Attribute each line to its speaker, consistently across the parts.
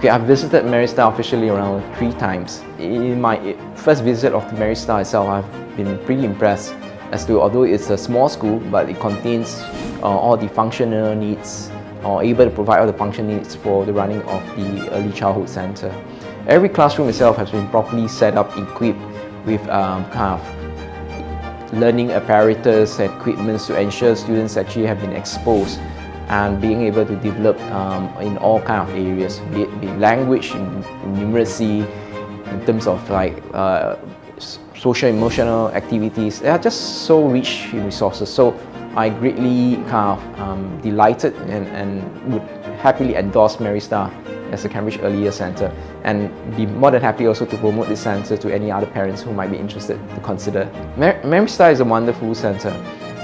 Speaker 1: Okay, I've visited MerryStar officially around 3 times. In my first visit of the MerryStar itself, I've been pretty impressed as to, although it's a small school, but it contains all the functional needs, or able to provide all the functional needs for the running of the early childhood center. Every classroom itself has been properly set up, equipped with kind of learning apparatus and equipment to ensure students actually have been exposed and being able to develop in all kind of areas, be it language, in numeracy, in terms of like social emotional activities. They are just so rich in resources. So I greatly kind of delighted and would happily endorse MerryStar as a Cambridge Early Years Centre, and be more than happy also to promote this centre to any other parents who might be interested to consider. MerryStar is a wonderful centre.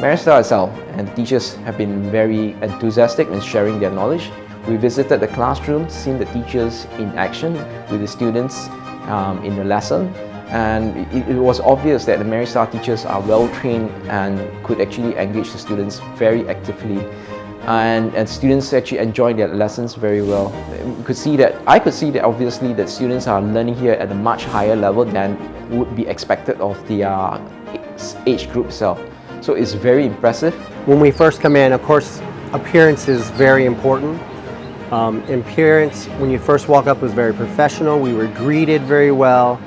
Speaker 1: MerryStar itself and the teachers have been very enthusiastic in sharing their knowledge. We visited the classroom, seen the teachers in action with the students in the lesson, and it was obvious that the MerryStar teachers are well trained and could actually engage the students very actively. And students actually enjoy their lessons very well. I could see that obviously that students are learning here at a much higher level than would be expected of the age group itself. So it's very impressive.
Speaker 2: When we first come in, of course, appearance is very important. Appearance, when you first walk up, was very professional. We were greeted very well,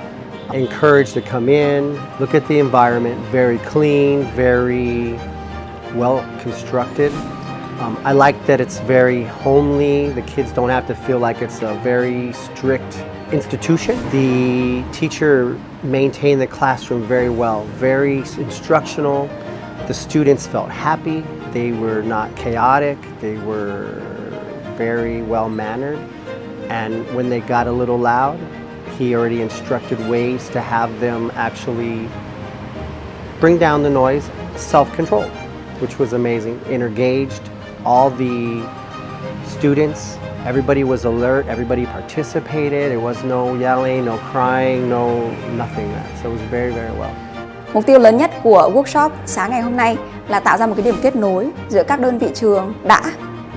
Speaker 2: encouraged to come in, look at the environment, very clean, very well constructed. I like that it's very homely. The kids don't have to feel like it's a very strict institution. The teacher maintained the classroom very well, very instructional. The students felt happy. They were not chaotic. They were very well mannered. And when they got a little loud, he already instructed ways to have them actually bring down the noise, self-control, which was amazing. Engaged. All the students, everybody was alert, everybody participated. There was no yelling, no crying, nothing like that. So it was very, very well.
Speaker 3: Mục tiêu lớn nhất của workshop sáng ngày hôm nay là tạo ra một cái điểm kết nối giữa các đơn vị trường đã,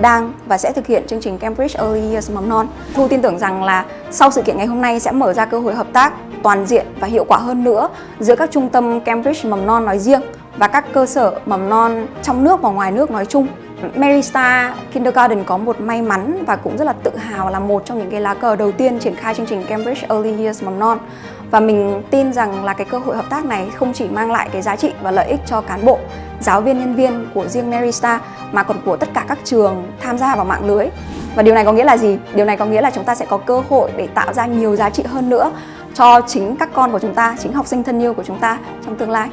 Speaker 3: đang và sẽ thực hiện chương trình Cambridge Early Years mầm non. Thu tin tưởng rằng là sau sự kiện ngày hôm nay sẽ mở ra cơ hội hợp tác toàn diện và hiệu quả hơn nữa giữa các trung tâm Cambridge mầm non nói riêng và các cơ sở mầm non trong nước và ngoài nước nói chung. MerryStar Kindergarten có một may mắn và cũng rất là tự hào là một trong những cái lá cờ đầu tiên triển khai chương trình Cambridge Early Years mầm non. Và mình tin rằng là cái cơ hội hợp tác này không chỉ mang lại cái giá trị và lợi ích cho cán bộ, giáo viên, nhân viên của riêng MerryStar mà còn của tất cả các trường tham gia vào mạng lưới. Và điều này có nghĩa là gì? Điều này có nghĩa là chúng ta sẽ có cơ hội để tạo ra nhiều giá trị hơn nữa cho chính các con của chúng ta, chính học sinh thân yêu của chúng ta trong tương lai.